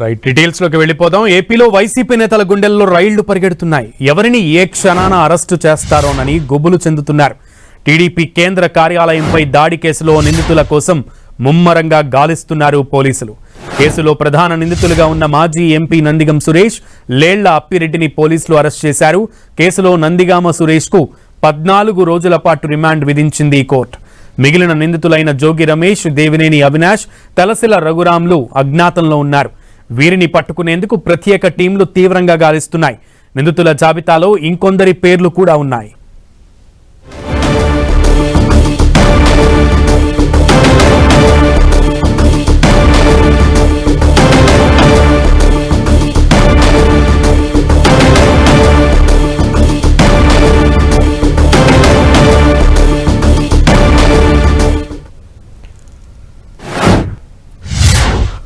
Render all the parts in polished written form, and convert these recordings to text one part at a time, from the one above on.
Right, details లోకి వెళ్ళిపోదాం. ఏపీలో వైసీపీ నేతల గుండెల్లో రైళ్లు పరిగెడుతున్నాయి. ఎవరిని ఏ క్షణాన అరెస్టు చేస్తారోనని గుబులు చెందుతున్నారు. టీడీపీ కేంద్ర కార్యాలయంపై దాడి కేసులో నిందితుల కోసం ముమ్మరంగా గాలిస్తున్నారు పోలీసులు. కేసులో ప్రధాన నిందితులుగా ఉన్న మాజీ ఎంపీ నందిగం సురేష్, లేళ్ల అప్పిరెడ్డిని పోలీసులు అరెస్ట్ చేశారు. కేసులో నందిగామ సురేష్ కు 14 రోజుల పాటు రిమాండ్ విధించింది కోర్టు. మిగిలిన నిందితులైన జోగి రమేష్, దేవినేని అవినాష్, తలసిల రఘురాంలు అజ్ఞాతంలో ఉన్నారు. వీరిని పట్టుకునేందుకు ప్రత్యేక టీంలు తీవ్రంగా గాలిస్తున్నాయి. నిందితుల జాబితాలో ఇంకొందరి పేర్లు కూడా ఉన్నాయి.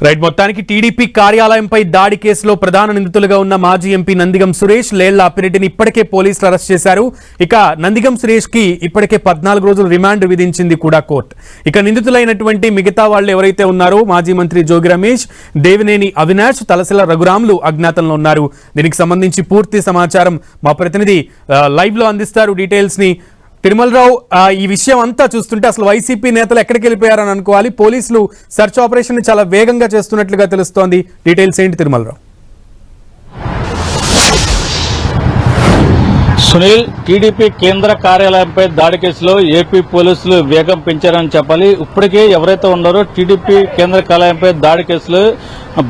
రైట్, మొత్తానికి టీడీపీ కార్యాలయంపై దాడి కేసులో ప్రధాన నిందితులుగా ఉన్న మాజీ ఎంపీ నందిగం సురేష్, లేళ్ల అప్పిరెడ్డిని ఇప్పటికే పోలీసులు అరెస్ట్ చేశారు. ఇక నందిగం సురేష్ కి ఇప్పటికే 14 రోజులు రిమాండ్ విధించింది కూడా కోర్టు. ఇక నిందితులైనటువంటి మిగతా వాళ్ళు ఎవరైతే ఉన్నారో మాజీ మంత్రి జోగి రమేష్, దేవినేని అవినాష్, తలసిల రఘురాంలు అజ్ఞాతంలో ఉన్నారు. దీనికి సంబంధించి పూర్తి సమాచారం మా ప్రతినిధి లైవ్ లో అందిస్తారు. డీటెయిల్స్ ని తిరుమలరావు, ఈ విషయం అంతా చూస్తుంటే అసలు వైసీపీ నేతలు ఎక్కడికి వెళ్ళిపోయారని అనుకోవాలి. పోలీసులు సెర్చ్ ఆపరేషన్ చాలా వేగంగా చేస్తున్నట్లుగా తెలుస్తోంది. డీటెయిల్స్ ఏంటి తిరుమలరావు? సునీల్, టీడీపీ కేంద్ర కార్యాలయంపై దాడి కేసులో ఏపీ పోలీసులు వేగం పెంచారని చెప్పాలి. ఇప్పటికే ఎవరైతే ఉన్నారో టీడీపీ కేంద్ర కార్యాలయంపై దాడి కేసులో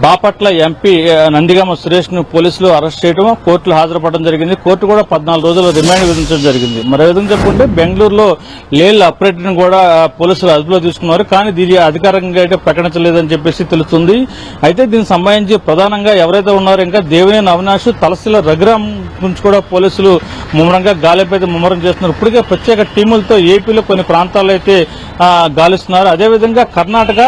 బాపట్ల ఎంపీ నందిగామ సురేష్ ను పోలీసులు అరెస్ట్ చేయడం, కోర్టులో హాజరుపడడం జరిగింది. కోర్టు కూడా 14 రోజుల రిమాండ్ విధించడం జరిగింది. మరో విధంగా చెప్పుకుంటే బెంగళూరులో లేళ్ల అప్పిరెడ్డిని కూడా పోలీసులు అదుపులో తీసుకున్నారు. కానీ దీని అధికారికంగా అయితే ప్రకటించలేదని చెప్పేసి తెలుస్తుంది. అయితే దీనికి సంబంధించి ప్రధానంగా ఎవరైతే ఉన్నారో ఇంకా దేవినేని అవినాష్, తలసిల రఘురాం గురించి కూడా పోలీసులు ముమ్మరంగా గాలింపు ముమ్మరం చేస్తున్నారు. ఇప్పటికే ప్రత్యేక టీములతో ఏపీలో కొన్ని ప్రాంతాల్లో అయితే గాలిస్తున్నారు. అదేవిధంగా కర్ణాటక,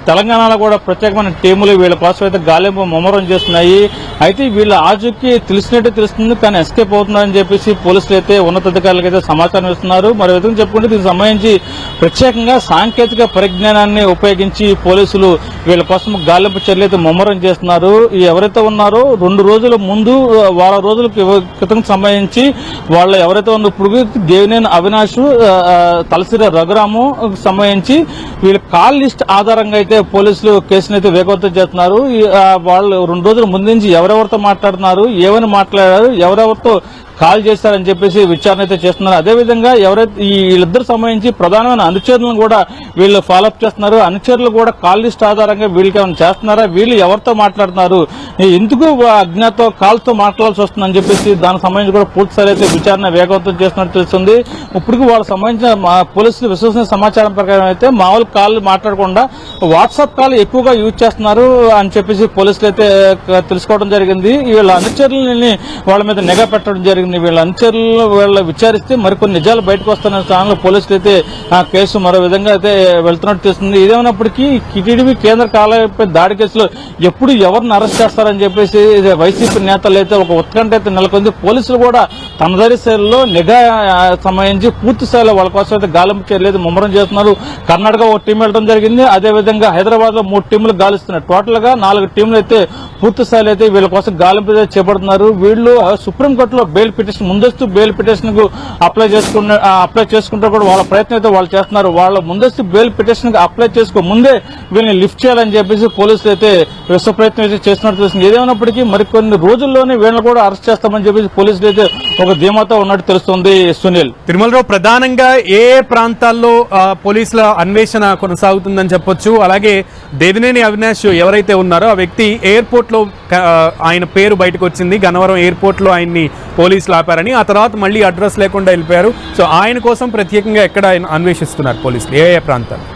తెలంగాణలో కూడా ప్రత్యేకమైన టీములు వీళ్ళ కోసం అయితే గాలింపు ముమ్మరం చేస్తున్నాయి. అయితే వీళ్ళ ఆచూకీ తెలిసినట్టే తెలుస్తుంది, కానీ ఎస్కేప్ అవుతున్నారని చెప్పేసి పోలీసులు అయితే ఉన్నతాధికారులకు అయితే సమాచారం ఇస్తున్నారు. మరో విధంగా చెప్పుకుంటే దీనికి సంబంధించి ప్రత్యేకంగా సాంకేతిక పరిజ్ఞానాన్ని ఉపయోగించి పోలీసులు వీళ్ళ కోసం గాలింపు చర్యలు అయితే ముమ్మరం చేస్తున్నారు. ఎవరైతే ఉన్నారో 2 రోజుల ముందు, వారం రోజుల క్రితం సంబంధించి వాళ్ళు ఎవరైతే ఉన్న ఇప్పుడు దేవినేని అవినాష్, తలసిర రఘురాము సంబంధించి వీళ్ళ కాల్ లిస్ట్ ఆధారంగా అయితే పోలీసులు కేసును అయితే వేగవంతం చేస్తున్నారు. వాళ్ళు 2 రోజుల ముందు నుంచి ఎవరెవరితో మాట్లాడుతున్నారు, ఏమని మాట్లాడారు, ఎవరెవరితో కాల్ చేశారని చెప్పేసి విచారణ అయితే చేస్తున్నారు. అదేవిధంగా ఎవరైతే వీళ్ళిద్దరు సంబంధించి ప్రధానమైన అనుచరులను కూడా వీళ్ళు ఫాలోఅప్ చేస్తున్నారు. అనుచరులు కూడా కాల్ లిస్ట్ ఆధారంగా వీళ్ళకి ఏమైనా చేస్తున్నారా, వీళ్ళు ఎవరితో మాట్లాడుతున్నారు, ఎందుకు అజ్ఞాత కాల్తో మాట్లాడాల్సి వస్తుందని చెప్పేసి దానికి సంబంధించి కూడా పూర్తిసారి అయితే విచారణ వేగవంతం చేస్తున్నట్టు తెలుస్తుంది. ఇప్పటికీ వాళ్ళకి సంబంధించిన పోలీసులు విశ్వసనీయ సమాచారం ప్రకారం అయితే మామూలు కాల్ మాట్లాడకుండా వాట్సాప్ కాల్ ఎక్కువగా యూజ్ చేస్తున్నారు అని చెప్పేసి పోలీసులు అయితే తెలుసుకోవడం జరిగింది. వీళ్ళ అనుచరులని వాళ్ళ మీద నిఘా పెట్టడం జరిగింది. వీళ్ళ అనుచరులు వీళ్ళ విచారిస్తే మరికొన్ని నిజాలు బయటకు వస్తున్న స్థానంలో పోలీసులు అయితే ఆ కేసు మరో విధంగా అయితే వెళ్తున్నట్టు తెలుస్తుంది. ఇదేమైనప్పటికీ టీడీపీ కేంద్ర కార్యాలయంపై దాడి కేసులో ఎప్పుడు ఎవరిని అరెస్ట్ చేస్తారని చెప్పేసి వైసీపీ నేతలు అయితే ఒక ఉత్కంఠ అయితే నెలకొంది. పోలీసులు కూడా తమదరి శైలిలో నిఘా సంబంధించి పూర్తి స్థాయిలో వాళ్ళ కోసం అయితే గాలింపు చర్యలు ముమ్మరం చేస్తున్నారు. కర్ణాటక ఒక టీం వెళ్ళడం జరిగింది. అదేవిధంగా హైదరాబాద్ లో 3 టీంలు గాలిస్తున్నారు. టోటల్ గా 4 టీంలు అయితే పూర్తి స్థాయిలో అయితే వీళ్ళ కోసం గాలింపు చేపడుతున్నారు. వీళ్ళు సుప్రీంకోర్టులో బెయిల్ పిటిషన్, ముందస్తు బెయిల్ పిటిషన్ కు అప్లై చేసుకుంటే కూడా వాళ్ళ ప్రయత్నం అయితే వాళ్ళు చేస్తున్నారు. వాళ్ళ ముందస్తు బెయిల్ పిటిషన్ కు అప్లై చేసుకో ముందే వీళ్ళని లిఫ్ట్ చేయాలని చెప్పేసి పోలీసులు అయితే విశ్వ ప్రయత్నం అయితే చేస్తున్నట్టు తెలుస్తుంది. ఏదేమైనప్పటికీ మరికొన్ని రోజుల్లోనే వీళ్ళని కూడా అరెస్ట్ చేస్తామని చెప్పేసి పోలీసులు అయితే ఒక ధీమాతో ఉన్నట్టు తెలుస్తుంది. సునీల్, తిరుమలరావు, ప్రధానంగా ఏ ప్రాంతాల్లో పోలీసుల అన్వేషణ కొనసాగుతుందని చెప్పొచ్చు? అలాగే దేవినేని అవినాష్ ఎవరైతే ఉన్నారో ఆ వ్యక్తి ఎయిర్పోర్ట్ లో ఆయన పేరు బయటకు వచ్చింది. గన్నవరం ఎయిర్పోర్ట్ లో ఆయన్ని పోలీసులు ఆపారని, ఆ తర్వాత మళ్ళీ అడ్రస్ లేకుండా వెళ్ళిపోయారు. సో ఆయన కోసం ప్రత్యేకంగా ఎక్కడ అన్వేషిస్తున్నారు పోలీసులు, ఏ ప్రాంతాలు?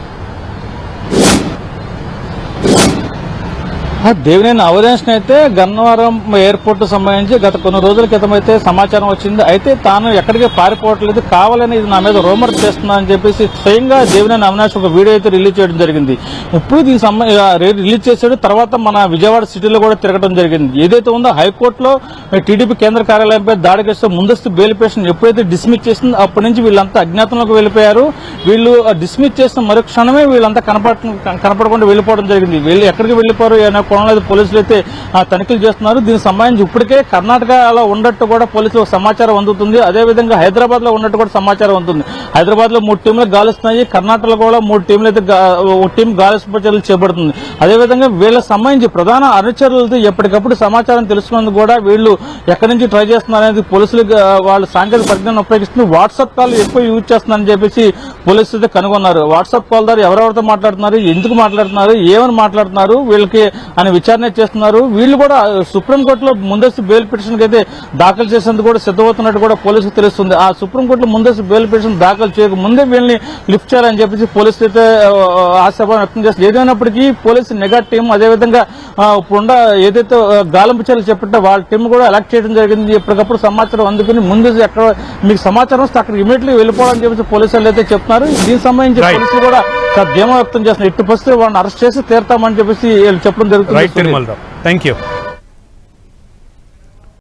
దేవినేని అవినాష్ అయితే గన్నవరం ఎయిర్పోర్ట్ సంబంధించి గత కొన్ని రోజుల క్రితం అయితే సమాచారం వచ్చింది. అయితే తాను ఎక్కడికి పారిపోవట్లేదు, కావాలని ఇది నా మీద రూమర్ చేస్తున్నా అని చెప్పేసి స్వయంగా దేవినేని అవినాష్ ఒక వీడియో అయితే రిలీజ్ చేయడం జరిగింది. ఇప్పుడు దీనికి రిలీజ్ చేశాడు. తర్వాత మన విజయవాడ సిటీలో కూడా తిరగడం జరిగింది. ఏదైతే ఉందో హైకోర్టులో టీడీపీ కేంద్ర కార్యాలయంపై దాడి చేస్తే ముందస్తు బెయిల్ పిటిషన్ ఎప్పుడైతే డిస్మిస్ చేసిందో అప్పటి నుంచి వీళ్ళంతా అజ్ఞాతంలోకి వెళ్ళిపోయారు. వీళ్ళు డిస్మిస్ చేసిన మరో క్షణమే వీళ్ళంతా కనపడకుండా వెళ్ళిపోవడం జరిగింది. వీళ్ళు ఎక్కడికి వెళ్ళిపోయారు కోణంలో అయితే పోలీసులు అయితే తనిఖీలు చేస్తున్నారు. దీనికి సంబంధించి ఇప్పటికే కర్ణాటకలో ఉన్నట్టు కూడా పోలీసులకు సమాచారం అందుతుంది. అదేవిధంగా హైదరాబాద్ లో ఉన్నట్టు కూడా సమాచారం అందుతుంది. హైదరాబాద్ లో 3 టీంలు గాలిస్తున్నాయి, కర్ణాటకలో కూడా 3 టీంలు అయితే ఒక టీం గాలింపు చర్యలు చేపడుతుంది. అదేవిధంగా వీళ్ళకి సంబంధించి ప్రధాన అనుచరులతో ఎప్పటికప్పుడు సమాచారం తెలుసుకున్నందుకు కూడా వీళ్ళు ఎక్కడి నుంచి ట్రై చేస్తున్నారు అనేది పోలీసులు వాళ్ళ సాంకేతిక పరిజ్ఞానం ఉపయోగిస్తుంది. వాట్సాప్ కాల్ ఎక్కువ యూజ్ చేస్తున్నారని చెప్పేసి పోలీసులు అయితే కనుగొన్నారు. వాట్సాప్ కాల్ ద్వారా ఎవరెవరితో మాట్లాడుతున్నారు, ఎందుకు మాట్లాడుతున్నారు, ఏమని మాట్లాడుతున్నారు వీళ్ళకి అని విచారణ చేస్తున్నారు. వీళ్ళు కూడా సుప్రీంకోర్టులో ముందస్తు బెయిల్ పిటిషన్ అయితే దాఖలు చేసేందుకు కూడా సిద్ధమవుతున్నట్టు కూడా పోలీసులకు తెలుస్తుంది. ఆ సుప్రీంకోర్టులో ముందస్తు బెయిల్ పిటిషన్ దాఖలు చేయక ముందే వీళ్ళని లిఫ్ట్ చేయాలని చెప్పేసి పోలీసులు అయితే ఆశాభావం వ్యక్తం చేస్తారు. ఏదైనప్పటికీ పోలీసు నిఘా టీం అదేవిధంగా ఇప్పుడున్న ఏదైతే గాలింపు చర్యలు చెప్పితే వాళ్ళ టీం కూడా ఎలక్ట్ చేయడం జరిగింది. ఎప్పటికప్పుడు సమాచారం అందుకుని ముందు ఎక్కడ మీకు సమాచారం వస్తే అక్కడ ఇమీడియట్లీ వెళ్ళిపోవాలని చెప్పేసి పోలీసులు అయితే చెప్తున్నారు. దీనికి సంబంధించి పోలీసులు కూడా ధీమా వ్యక్తం చేస్తున్నారు. ఎట్టి పరిస్థితుల్లో వాళ్ళని అరెస్ట్ చేసి తీరుతామని చెప్పేసి చెప్పడం జరుగుతుంది. Thank you.